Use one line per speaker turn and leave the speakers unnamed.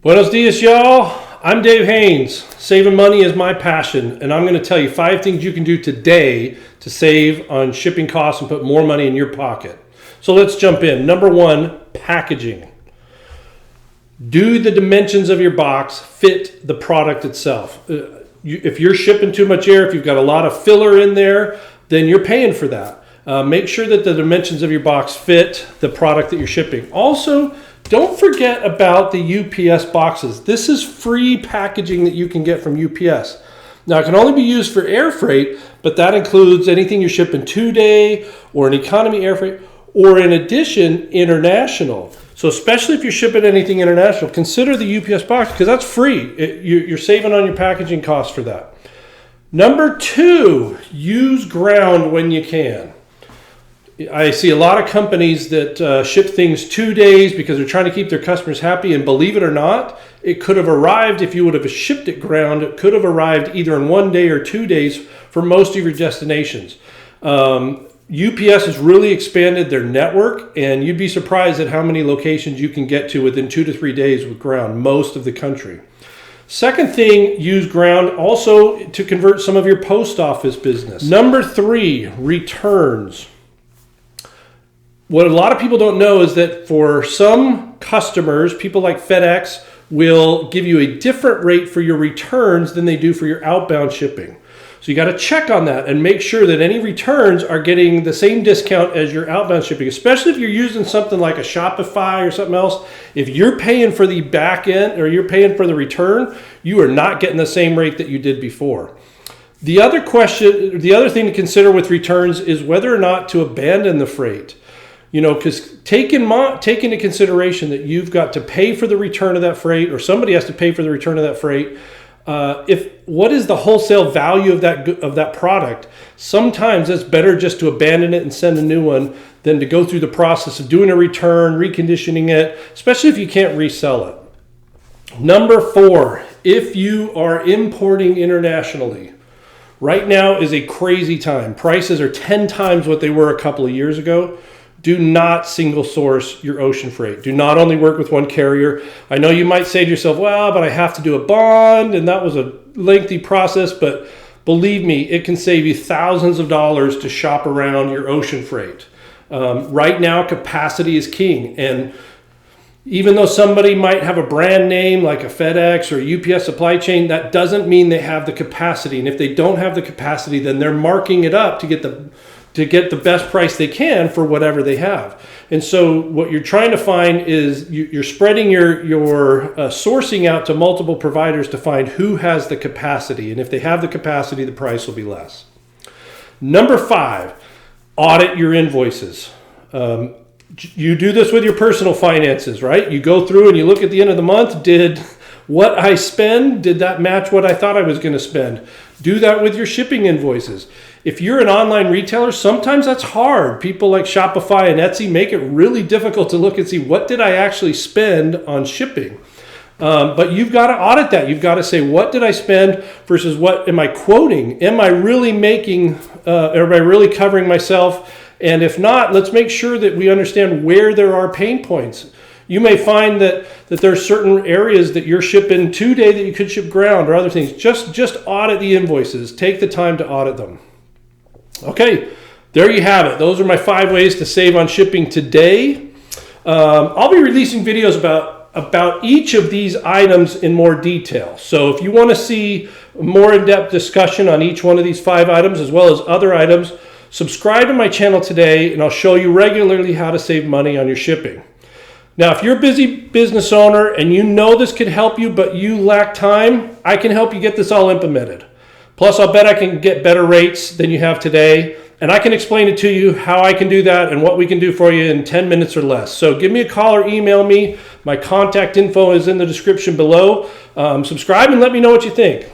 Buenos dias, y'all. I'm Dave Haynes. Saving money is my passion, and I'm going to tell you 5 things you can do today to save on shipping costs and put more money in your pocket. So let's jump in. Number 1, packaging. Do the dimensions of your box fit the product itself? If you're shipping too much air, if you've got a lot of filler in there, then you're paying for that. Make sure that the dimensions of your box fit the product that you're shipping. Also, don't forget about the UPS boxes. This is free packaging that you can get from UPS. Now, it can only be used for air freight, but that includes anything you're shipping 2-day or an economy air freight, or in addition, international. So especially if you're shipping anything international, consider the UPS box because that's free. You're saving on your packaging costs for that. Number 2, use ground when you can. I see a lot of companies that ship things 2 days because they're trying to keep their customers happy, and believe it or not, it could have arrived, if you would have shipped it ground, it could have arrived either in 1 day or 2 days for most of your destinations. UPS has really expanded their network, and you'd be surprised at how many locations you can get to within 2 to 3 days with ground, most of the country. Second thing, use ground also to convert some of your post office business. Number 3, returns. What a lot of people don't know is that for some customers, people like FedEx will give you a different rate for your returns than they do for your outbound shipping. So you got to check on that and make sure that any returns are getting the same discount as your outbound shipping, especially if you're using something like a Shopify or something else. If you're paying for the back end or you're paying for the return, you are not getting the same rate that you did before. The other thing to consider with returns is whether or not to abandon the freight. You know, because take into consideration that you've got to pay for the return of that freight, or somebody has to pay for the return of that freight. What is the wholesale value of that product? Sometimes it's better just to abandon it and send a new one than to go through the process of doing a return, reconditioning it, especially if you can't resell it. Number 4, if you are importing internationally, right now is a crazy time. Prices are 10 times what they were a couple of years ago. Do not single source your ocean freight. Do not only work with one carrier. I know you might say to yourself, well, but I have to do a bond, and that was a lengthy process, but believe me, it can save you thousands of dollars to shop around your ocean freight. Right now, capacity is king, and even though somebody might have a brand name like a FedEx or a UPS supply chain, that doesn't mean they have the capacity, and if they don't have the capacity, then they're marking it up to get the best price they can for whatever they have. And so what you're trying to find is you're spreading your sourcing out to multiple providers to find who has the capacity. And if they have the capacity, the price will be less. Number 5, audit your invoices. You do this with your personal finances, right? You go through and you look at the end of the month. Did what I spend, did that match what I thought I was going to spend? Do that with your shipping invoices. If you're an online retailer, sometimes that's hard. People like Shopify and Etsy make it really difficult to look and see what did I actually spend on shipping. But you've got to audit that. You've got to say, what did I spend versus what am I quoting? Am I really making, or am I really covering myself? And if not, let's make sure that we understand where there are pain points. You may find that there are certain areas that you're shipping 2-day that you could ship ground or other things. Just audit the invoices. Take the time to audit them. Okay, there you have it. Those are my 5 ways to save on shipping today. I'll be releasing videos about each of these items in more detail. So if you want to see more in-depth discussion on each one of these 5 items as well as other items, subscribe to my channel today and I'll show you regularly how to save money on your shipping. Now, if you're a busy business owner and you know this could help you, but you lack time, I can help you get this all implemented. Plus, I'll bet I can get better rates than you have today. And I can explain it to you how I can do that and what we can do for you in 10 minutes or less. So give me a call or email me. My contact info is in the description below. Subscribe and let me know what you think.